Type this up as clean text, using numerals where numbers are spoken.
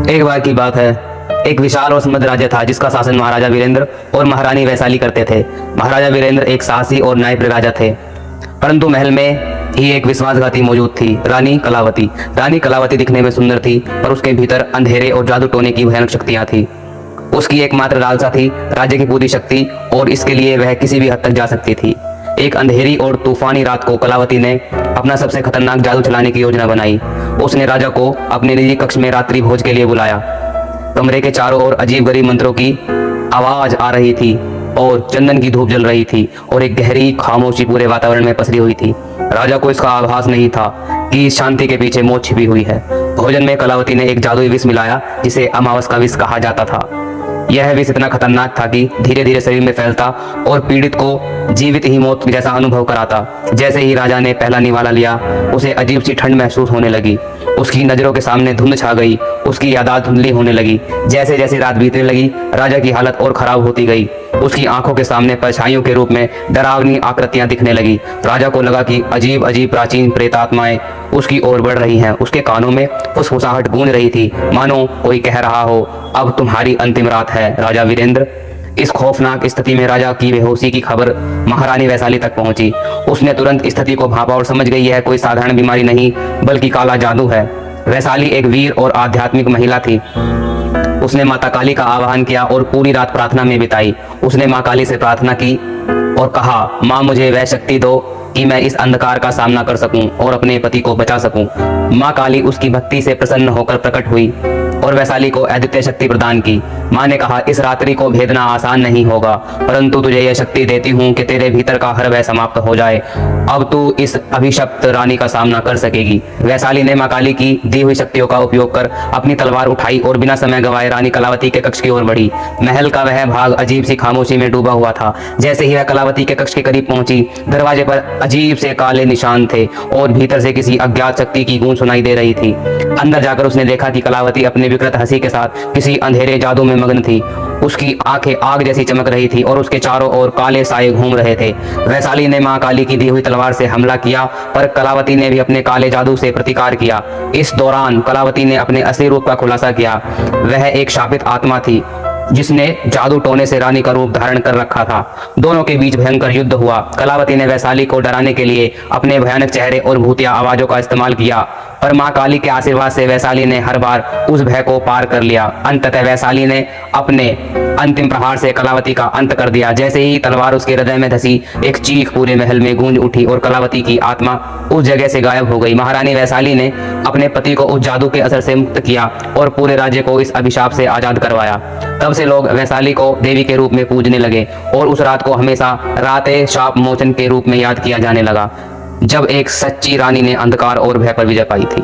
एक बार की बात है, एक विशाल और समृद्ध राज्य था जिसका शासन महाराजा वीरेंद्र और महारानी वैशाली करते थे। महाराजा वीरेंद्र एक साहसी और न्यायप्रिय राजा थे, परंतु महल में ही एक विश्वासघाती मौजूद थी, रानी कलावती। रानी कलावती दिखने में सुंदर थी, पर उसके भीतर अंधेरे और जादू टोने की भयानक शक्तियां थी। उसकी एकमात्र लालसा थी राज्य की पूरी शक्ति, और इसके लिए वह किसी भी हद तक जा सकती थी। एक अंधेरी और तूफानी रात को कलावती ने अपना सबसे खतरनाक जादू चलाने की योजना बनाई। उसने राजा को अपने निजी कक्ष में रात्रि भोज के लिए बुलाया। कमरे के चारों ओर अजीब गरीब मंत्रों की आवाज आ रही थी और चंदन की धूप जल रही थी, और एक गहरी खामोशी पूरे वातावरण में पसरी हुई थी। राजा को इसका आभास नहीं था कि इस शांति के पीछे मौत छिपी हुई है। भोजन में कलावती ने एक जादुई विष मिलाया जिसे अमावस का विष कहा जाता था। यह विष इतना खतरनाक था कि धीरे धीरे शरीर में फैलता और पीड़ित को जीवित ही मौत जैसा अनुभव कराता। जैसे ही राजा ने पहला निवाला लिया, उसे अजीब सी ठंड महसूस होने लगी। उसकी नजरों के सामने धुंध छा गई, उसकी यादाश्त धुंधली होने लगी। जैसे जैसे रात बीतने लगी, राजा की हालत और खराब होती गई। उसकी आंखों के सामने परछाइयों के रूप में डरावनी आकृतियां दिखने लगी। राजा को लगा कि अजीब अजीब प्राचीन प्रेतात्माएं उसकी ओर बढ़ रही हैं। उसके कानों में फुसफुसाहट गूंज रही थी, मानो कोई कह रहा हो, अब तुम्हारी अंतिम रात है राजा वीरेंद्र। इस खौफनाक स्थिति में राजा की बेहोशी की खबर महारानी वैशाली तक पहुंची। उसने तुरंत स्थिति को भांपा और समझ गई यह कोई साधारण बीमारी नहीं बल्कि काला जादू है। वैशाली एक वीर और आध्यात्मिक महिला थी। उसने माता काली का आह्वान किया और पूरी रात प्रार्थना में बिताई। उसने माँ काली से प्रार्थना की और कहा, माँ मुझे वह शक्ति दो कि मैं इस अंधकार का सामना कर सकूं और अपने पति को बचा सकूं। माँ काली उसकी भक्ति से प्रसन्न होकर प्रकट हुई और वैशाली को अद्वितीय शक्ति प्रदान की। माँ ने कहा, इस रात्रि को भेदना आसान नहीं होगा, परंतु तुझे यह शक्ति देती हूँ कि तेरे भीतर का हर भय समाप्त हो जाए। अब तू इस अभिशप्त रानी का सामना कर सकेगी। वैशाली ने माँ काली की दी हुई शक्तियों का उपयोग कर अपनी तलवार उठाई और बिना समय गंवाए रानी कलावती के कक्ष की ओर बढ़ी। महल का वह भाग अजीब सी खामोशी में डूबा हुआ था। जैसे ही वह कलावती के कक्ष के करीब पहुंची, दरवाजे पर अजीब से काले निशान थे और भीतर से किसी अज्ञात शक्ति की गूंज सुनाई दे रही थी। अंदर जाकर उसने देखा कि कलावती अपने विकृत हंसी के साथ किसी अंधेरे जादू में मग्न थी। उसकी आंखें आग जैसी चमक रही थी और उसके चारों ओर काले साए घूम रहे थे। वैशाली ने मां काली की दी हुई तलवार से हमला किया, पर कलावती ने भी अपने काले जादू से प्रतिकार किया। इस दौरान कलावती ने अपने असली रूप का खुलासा किया। वह एक शापित आत्मा थी जिसने जादू टोने से रानी का रूप धारण कर रखा था। दोनों के बीच भयंकर युद्ध हुआ। कलावती ने वैशाली को डराने के लिए अपने भयानक चेहरे और भूतिया आवाजों का इस्तेमाल किया, पर मां काली के आशीर्वाद से वैशाली ने हर बार उस भय को पार कर लिया। अंततः वैशाली ने अपने अंतिम प्रहार से कलावती का अंत कर दिया। जैसे ही तलवार उसके हृदय में धसी, एक चीख पूरे महल में गूंज उठी और कलावती की आत्मा उस जगह से गायब हो गई। महारानी वैशाली ने अपने पति को उस जादू के असर से मुक्त किया और पूरे राज्य को इस अभिशाप से आजाद करवाया। तब से लोग वैशाली को देवी के रूप में पूजने लगे और उस रात को हमेशा राते शाप मोचन के रूप में याद किया जाने लगा, जब एक सच्ची रानी ने अंधकार और भय पर विजय पाई थी।